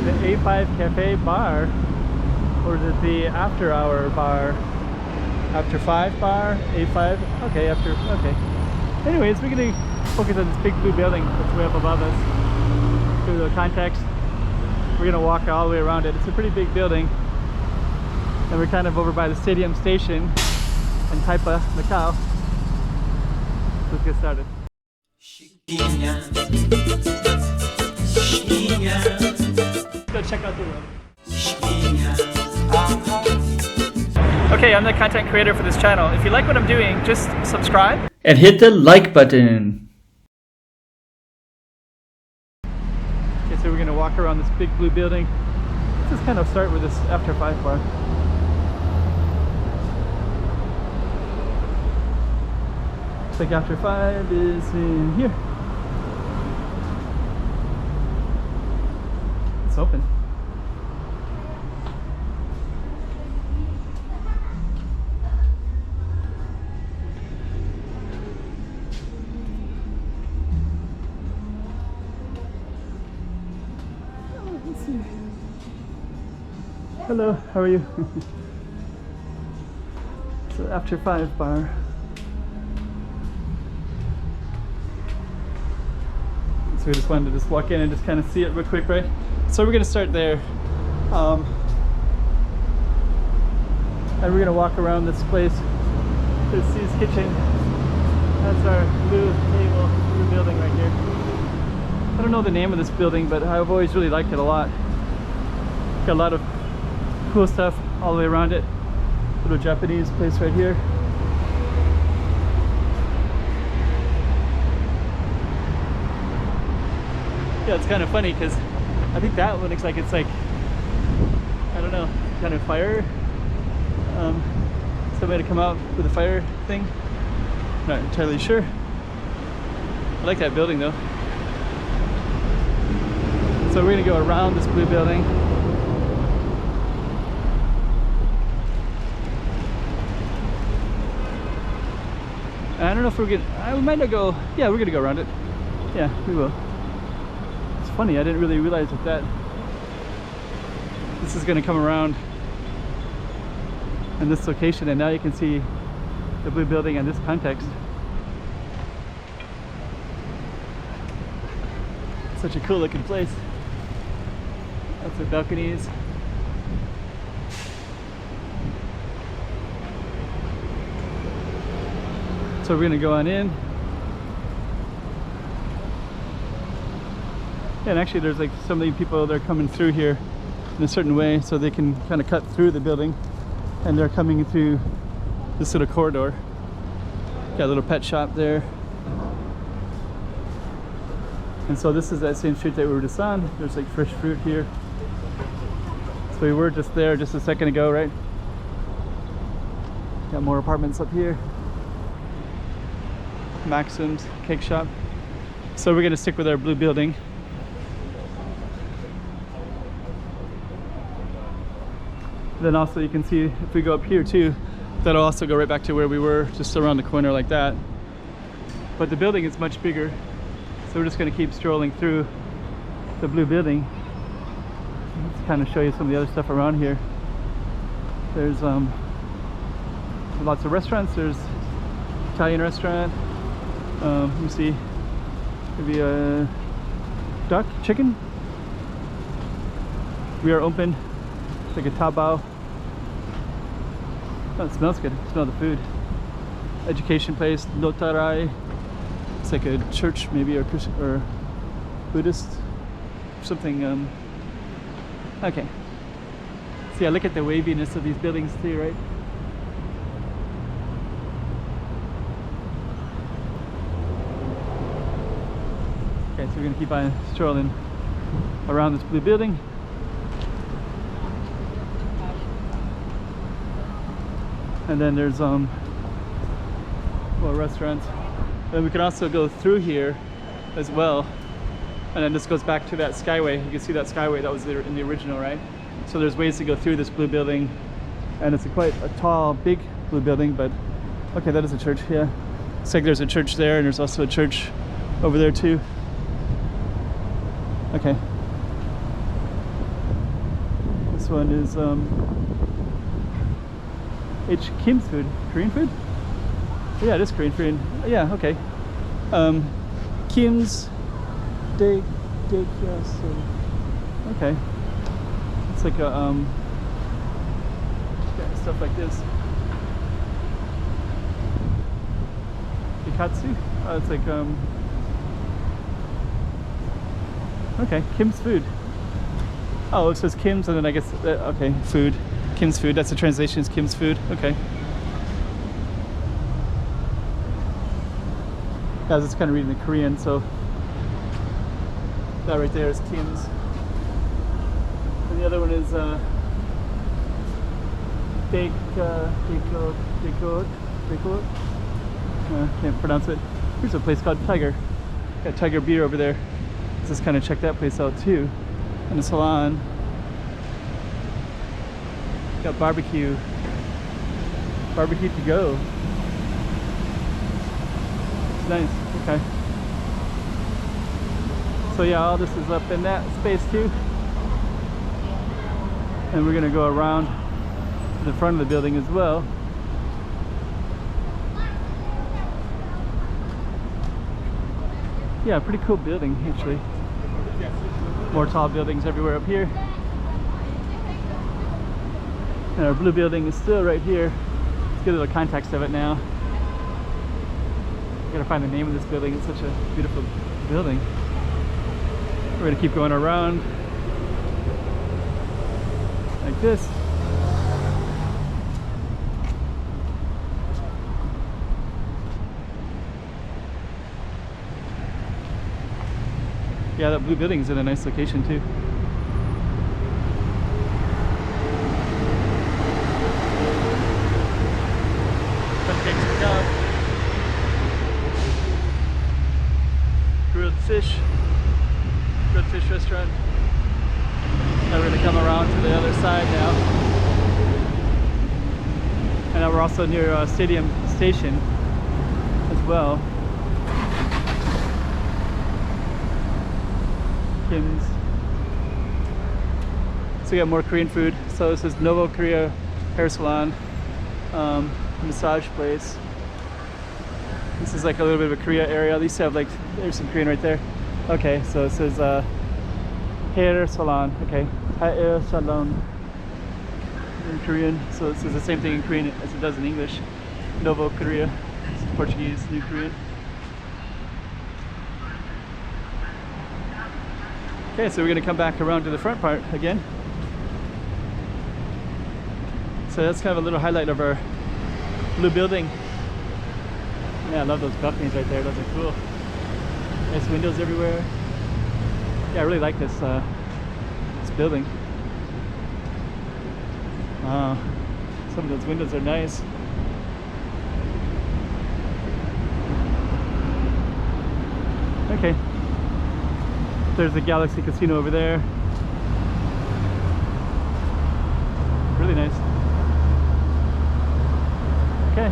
the A5 Cafe bar, or is it the after hour bar? After 5 bar? A5? Okay, after, okay. Anyways, we're gonna focus on this big blue building that's way up above us. Give it a context. We're gonna walk all the way around it. It's a pretty big building. And we're kind of over by the stadium station in Taipa, Macau. So let's get started. Go check out the room. Okay, I'm the content creator for this channel. If you like what I'm doing, just subscribe and hit the like button. Okay, so we're gonna walk around this big blue building. Let's just kind of start with this after 5 bar. Looks like after 5 is in here. It's open. Let's see. Hello, how are you? So after 5 bar. So we just wanted to just walk in and just kind of see it real quick, right? So we're gonna start there, and we're gonna walk around this place. There's C's Kitchen. That's our blue table, blue building right here. I don't know the name of this building, but I've always really liked it a lot. Got a lot of cool stuff all the way around it. Little Japanese place right here. Yeah, it's kind of funny because I think that one looks like it's like, I don't know, kind of fire. Somebody to come out with a fire thing. Not entirely sure. I like that building though. So we're gonna go around this blue building. And I don't know if we're gonna, we might not go, yeah, we're gonna go around it. Yeah, we will. It's funny, I didn't really realize that this is gonna come around in this location, and now you can see the blue building in this context. Such a cool looking place. Lots of balconies. So we're gonna go on in. Yeah, and actually there's like so many people that are coming through here in a certain way, so they can kind of cut through the building, and they're coming through this little corridor. Got a little pet shop there. And so this is that same street that we were just on. There's like fresh fruit here. So we were just there just a second ago, right? Got more apartments up here. Maxim's cake shop. So we're gonna stick with our blue building. Then also you can see if we go up here too, that'll also go right back to where we were, just around the corner like that. But the building is much bigger, so we're just going to keep strolling through the blue building. Let's kind of show you some of the other stuff around here. There's lots of restaurants. There's Italian restaurant. Let me see, maybe a duck, chicken. We are open. It's like a Taobao. Oh, it smells good. Smell the food. Education place, Notarai. It's like a church, maybe, or Christian or Buddhist, something. Okay. See, I look at the waviness of these buildings too, right? Okay, so we're gonna keep on strolling around this blue building. And then there's well, restaurants. And we can also go through here as well. And then this goes back to that skyway. You can see that skyway that was there in the original, right? So there's ways to go through this blue building, and it's quite a tall, big blue building. But okay, that is a church. Yeah, it's like there's a church there, and there's also a church over there too. Okay. This one is H Kim's food. Korean food? Yeah, it is Korean food. Yeah, okay. Kim's Day okay. It's like a yeah, stuff like this. Ikatsu? Oh, it's like okay, Kim's food. Oh, it says Kim's and then I guess okay, food. Kim's food. That's the translation, is Kim's food. Okay. I was just kind of reading the Korean, so that right there is Kim's. And the other one is can't pronounce it. Here's a place called Tiger. Got Tiger beer over there. Let's just kind of check that place out too. And a salon. Got barbecue. Barbecue to go. It's nice. Okay. So yeah, all this is up in that space too. And we're gonna go around to the front of the building as well. Yeah, pretty cool building actually. More tall buildings everywhere up here. And our blue building is still right here. Let's get a little context of it now. Gotta find the name of this building. It's such a beautiful building. We're gonna keep going around like this. Yeah, that blue building is in a nice location too. Grilled fish restaurant. Now we're gonna come around to the other side now. And now we're also near Stadium Station as well. Kim's. So we got more Korean food. So this is Novo Korea Hair Salon, massage place. This is like a little bit of a Korea area. At least have like, there's some Korean right there. Okay, so it says hair salon. Okay, hair salon in Korean. So it says the same thing in Korean as it does in English. Novo Korea, it's Portuguese, New Korean. Okay, so we're gonna come back around to the front part again. So that's kind of a little highlight of our blue building. Yeah, I love those balconies right there. Those are cool. Nice windows everywhere. Yeah, I really like this this building. Wow, some of those windows are nice. Okay. There's the Galaxy Casino over there. Really nice. Okay.